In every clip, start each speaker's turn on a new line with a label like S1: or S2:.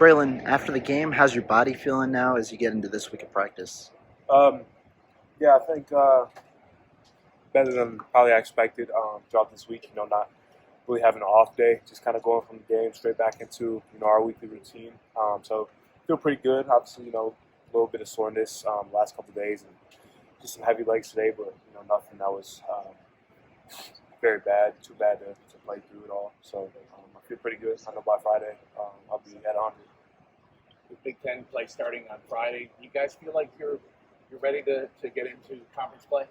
S1: Braelon, after the game, how's your body feeling now as you get into this week of practice?
S2: Um, yeah, I think better than probably I expected throughout this week. Not really having an off day, just kind of going from the game straight back into our weekly routine. So feel pretty good. Obviously, a little bit of soreness last couple of days and just some heavy legs today, but nothing that was very bad, too bad to play through it all. So I feel pretty good. I know by Friday I'll be at 100.
S3: The Big Ten play starting on Friday. You guys feel like you're ready to get into conference play?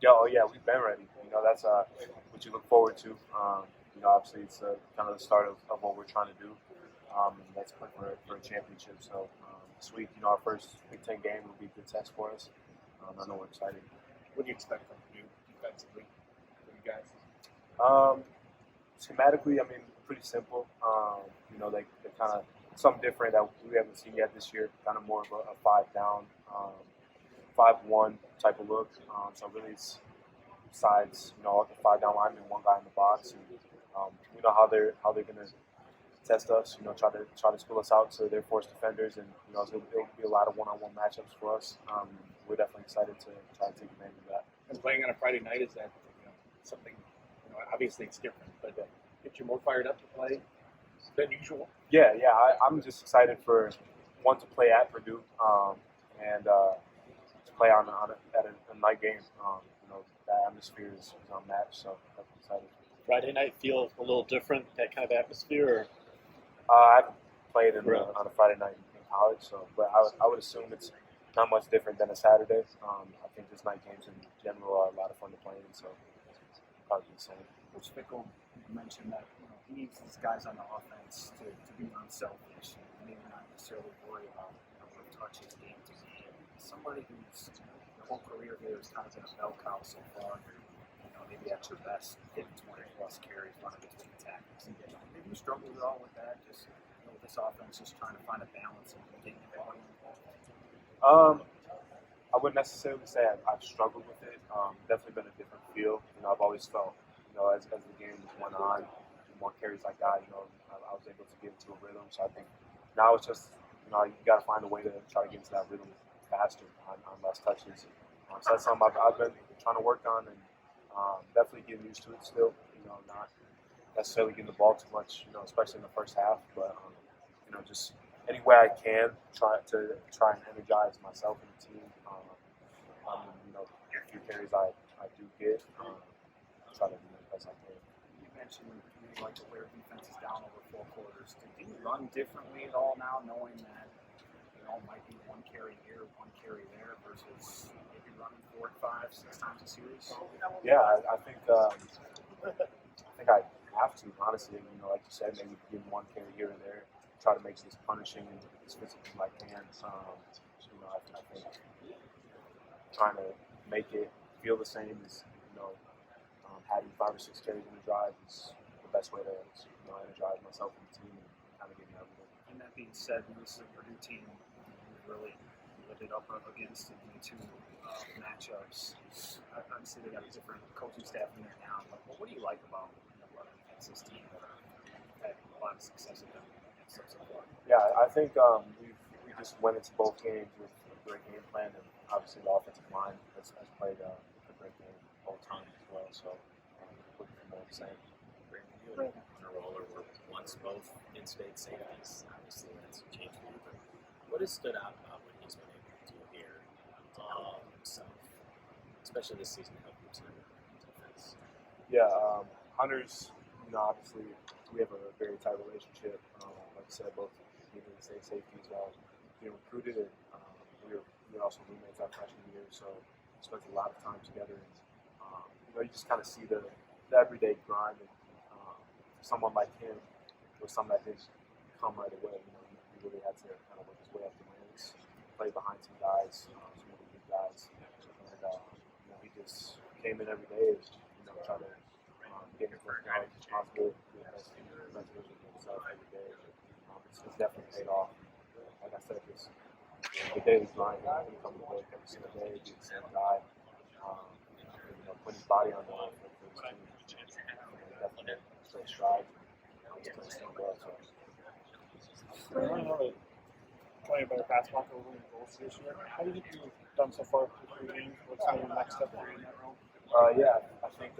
S2: Yeah, we've been ready. That's what you look forward to. Obviously it's kind of the start of what we're trying to do. And that's for a championship. So this week, our first Big Ten game will be a good test for us. I know we're excited.
S3: What do you expect from Purdue defensively for you guys?
S2: Schematically, pretty simple. They kind of something different that we haven't seen yet this year. Kind of more of a 5-down, 5-1 type of look. So really, it's sides. The 5-down lineman, one guy in the box, and we know how they're going to test us. Try to school us out to their force defenders, and it'll be a lot of one-on-one matchups for us. We're definitely excited to try to take advantage of that.
S3: And playing on a Friday night, is that something? Obviously it's different, but get you more fired up to play than usual.
S2: Yeah. I'm just excited for one to play at Purdue and to play at a night game. That atmosphere is unmatched, so I'm excited.
S4: Friday night feel a little different, that kind of atmosphere?
S2: I haven't played on a Friday night in college, but I would assume it's not much different than a Saturday. I think just night games in general are a lot of fun to play in, so probably the same.
S5: Coach Fickle mentioned that he needs these guys on the offense to be unselfish and maybe not necessarily worry about what touches game to game. Somebody who's their whole career here has kind of been a bell cow so far. Maybe at your best, hitting 20+ carries, running between tackles. Maybe you struggle at all with that. Just with this offense, just trying to find a balance and getting the volume.
S2: I wouldn't necessarily say I've struggled with it. Definitely been a different feel. I've always felt, as the game went on, the more carries I got, I was able to get into a rhythm. So I think now it's just, you got to find a way to try to get into that rhythm faster on less touches. So that's something I've been trying to work on and definitely getting used to it still. Not necessarily getting the ball too much, especially in the first half, but just any way I can try and energize myself and the team. A few carries I do get, try to do the best I can.
S5: You mentioned you like to wear defenses down over 4 quarters. Do you run differently at all now, knowing that might be 1 carry here, 1 carry there, versus maybe running 4, 5, 6 times a series?
S2: Yeah, I think I have to, honestly. Like you said, maybe give 1 carry here or there. Try to make this punishing and as physical as I can. I think trying to make it feel the same as having 5 or 6 carries in a drive is the best way to energize myself and the team and kind of get me out of it.
S5: And that being said, this is a Purdue team you really lived it up against in the 2 matchups. Obviously, they got a different coaching staff in there now. But what do you like about running against this team that had a lot of success with them so far?
S2: Yeah, I think we just went into both games with a great game plan, and obviously the offensive line has played a great game all the time as well. So looking for more of the same.
S6: You and Hunter Roller were once both in-state safeties. Obviously, that's changed for you. But what has stood out about what he's been able to do here himself, especially this season, to help him center defense?
S2: Yeah, Hunter's, obviously we have a very tight relationship. Like I said, both being in the state safeties while being recruited, and we were also roommates our freshman year, so we spent a lot of time together. And, you just kind of see the everyday grind. And someone like him was something that didn't come right away. He really had to kind of work his way up the ranks, play behind some guys, some really good guys, and he just came in every day and try to get as much as possible, get the best version of himself every day. It's definitely paid off. Like I said, just the daily grind. He come to work every single day, be the same guy, put his body on the line for his team. Definitely straight stride. He's playing so well. So.
S5: playing better pass blocker over the goals this year. How do you think you've done so far through 3 games? What's the next step for you in that realm?
S2: Yeah, I think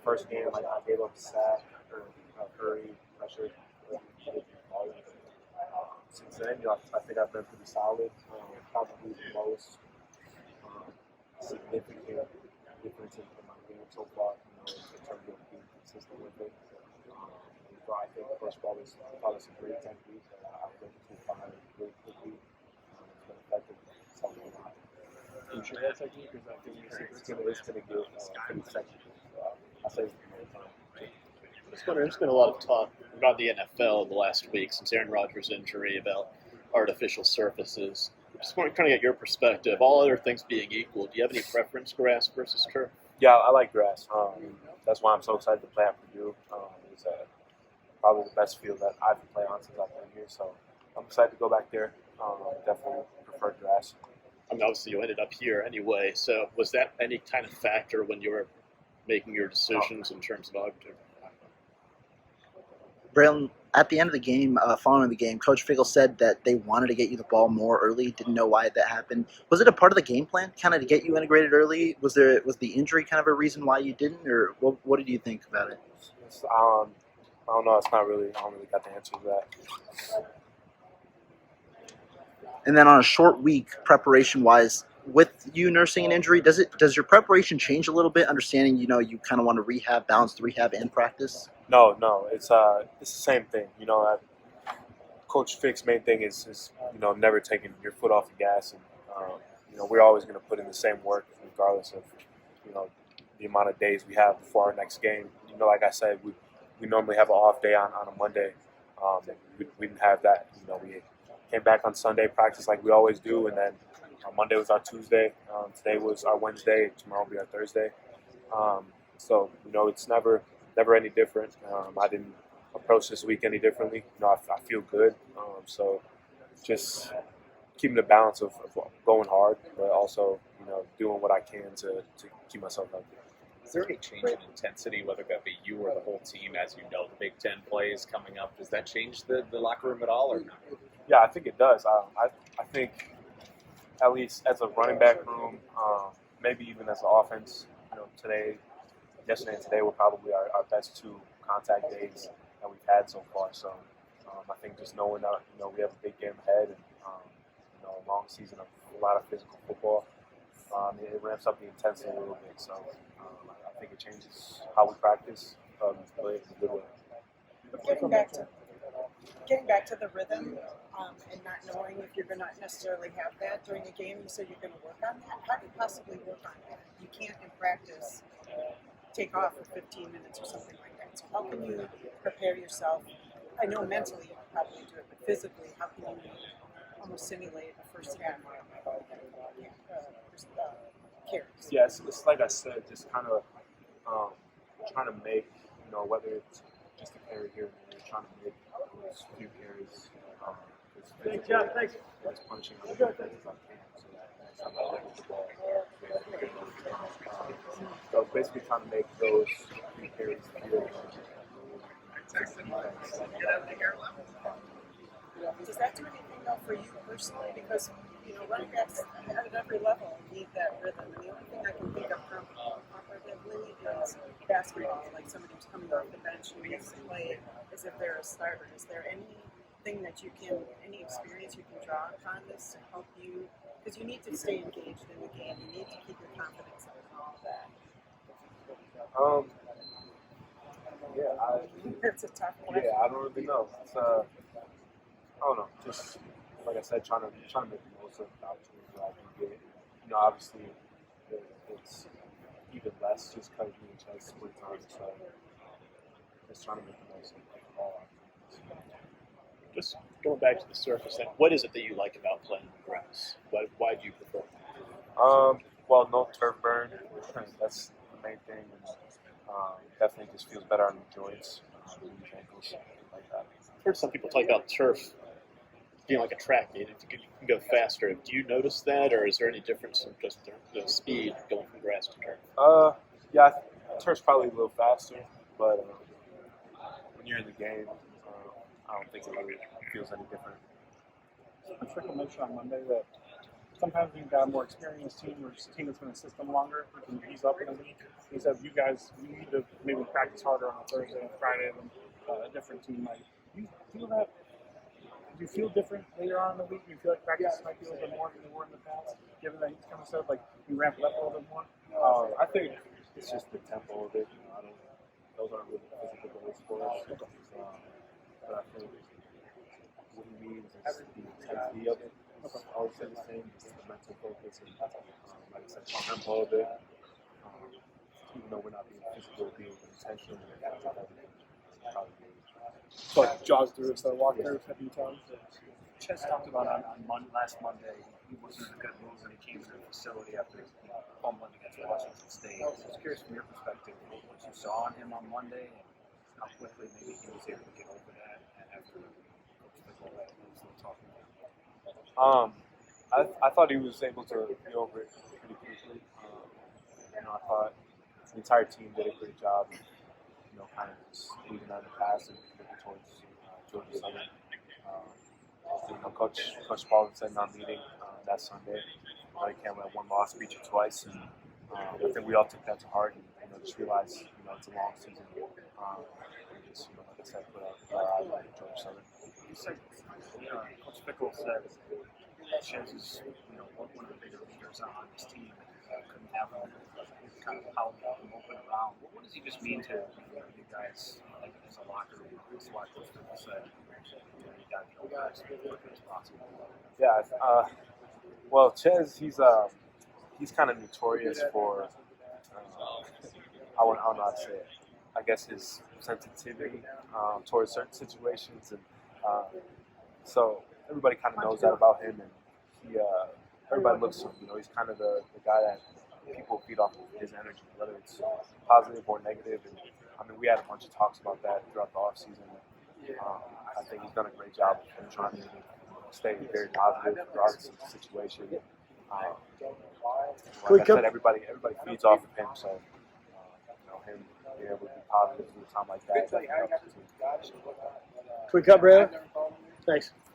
S2: first game I gave up a sack or hurry pressure. Since then, I think I've been pretty solid. Probably the most significant difference in my game so far, in terms of being consistent with it. So I think first of all, it's probably some great technique that I've been able to find really quickly. It's been effective. Something a lot.
S5: Are you sure that technique is that giving you secrets?
S2: It's going to get pretty technical. I say it's the time.
S4: There's been a lot of talk about the NFL the last week since Aaron Rodgers' injury about artificial surfaces. Just want to kind of get your perspective. All other things being equal, do you have any preference, grass versus turf?
S2: Yeah, I like grass. That's why I'm so excited to play at Purdue. It's probably the best field that I've played on since I've been here. So I'm excited to go back there. Definitely prefer grass.
S4: I mean, obviously you ended up here anyway. So was that any kind of factor when you were making your decisions in terms of object?
S1: Braelon, at the end of the game, following the game, Coach Fickle said that they wanted to get you the ball more early. Didn't know why that happened. Was it a part of the game plan, kind of to get you integrated early? Was the injury kind of a reason why you didn't, or what did you think about it?
S2: I don't know. I don't really got the answer to that.
S1: And then on a short week, preparation-wise, with you nursing an injury, does your preparation change a little bit? Understanding, you kind of want to balance the rehab and practice.
S2: No, it's the same thing. Coach Fick's main thing is never taking your foot off the gas, and we're always going to put in the same work regardless of the amount of days we have before our next game. Like I said, we normally have an off day on a Monday. We didn't have that. We came back on Sunday, practice like we always do, and then Monday was our Tuesday. Today was our Wednesday. Tomorrow will be our Thursday. So it's never any different. I didn't approach this week any differently. I feel good. So just keeping the balance of going hard, but also doing what I can to keep myself healthy.
S7: Is there any change in intensity, whether that be you or the whole team, as you know the Big Ten plays coming up? Does that change the locker room at all, or not?
S2: Yeah, I think it does. I think at least as a running back room, maybe even as an offense, yesterday and today were probably our best 2 contact days that we've had so far. So I think just knowing that we have a big game ahead and a long season of a lot of physical football, it ramps up the intensity a little bit. So I think it changes how we practice, but it's a good way.
S8: Getting back to the rhythm and not knowing if you're going to necessarily have that during the game, you said you're going to work on that. How do you possibly work on that? You can't in practice take off for 15 minutes or something like that. So how can you prepare yourself? I know mentally you can probably do it, but physically, how can you almost simulate a first half carries?
S2: Yeah, it's like I said, just kind of trying to make, whether it's just a carry here and there, trying to make those few carries as punishing on the defense as I can, so that I'm not letting the ball. So basically trying to make those few carries feel
S8: Does that do anything though for you personally? Because running backs at every level need that rhythm. And the only thing I can think of comparatively is basketball, like somebody who's coming off the bench who needs to play as if they're a starter. Is there anything that any experience you can draw upon this to help you? Because you need to stay engaged in the game. You need to keep your confidence up and all of that. That's a tough question.
S2: Yeah, I don't really know. It's, I don't know. Just like I said, trying to make the most of the opportunities that I can get. Obviously, it's even less just because you chase split time. So just trying to make the most of all opportunities.
S4: Just going back to the surface, then, what is it that you like about playing on grass? Why do you prefer it?
S2: Well, no turf burn. That's the main thing. Definitely just feels better on the joints, ankles, things like that.
S4: I've heard some people talk about turf being like a track meet. You can go faster. Do you notice that, or is there any difference in just the speed going from grass to turf?
S2: Yeah, turf's probably a little faster, but when you're in the game, I don't think it really feels any different.
S5: Trickle mentioned on Monday that sometimes when you've got a more experienced team or a team that's been in the system longer, you can ease up in the week. He said you guys you need to maybe practice harder on a Thursday and Friday than a different team might. Do you feel that? Do you feel different later on in the week? Do you feel like practice might be a little bit more than they were in the past? Given that he's kind of said like you ramp it up a little bit more.
S2: I think it's just the tempo of it. I don't. Those aren't really physical goals for us. But I think what he means is the intensity of it. It's always the same. It's the mental focus and like I said, the tempo of it. Even though we're not being physical, being intentional,
S5: But jaws through it, so walk through a few times. Ches talked about last Monday, he wasn't in a good mood when he came to the facility after fumbling against Washington State. I was curious from your perspective, what you saw on him on Monday and how quickly maybe he was able to get over that after Coach Fickle was talking about it.
S2: I thought he was able to get over it pretty quickly. I thought the entire team did a great job. Kind of just leaving on the pass and looking towards Georgia Southern. Coach Paul said in our meeting that Sunday, he can't let one loss beat you twice, and I think we all took that to heart and just realized it's a long season. And just like I said, put our eyes on Georgia Southern.
S5: You said, Coach Fickle said Ches is one of the bigger leaders on this team. Couldn't have him kind of pound him open around. What does he just mean to you guys as a locker room? That's why Coach Fickle said you got to be as quick as possible.
S2: Yeah. Well, Ches, he's kind of notorious for I don't know how to say it. I guess his sensitivity towards certain situations, and so everybody kind of knows that about him, and everybody looks to him. He's kind of the guy that people feed off of his energy, whether it's positive or negative. And we had a bunch of talks about that throughout the offseason. I think he's done a great job of trying to stay very positive regardless of the situation. Like I said, everybody feeds off of him, so him being able to be positive through a time like that.
S9: Can we cut, Brad? Thanks.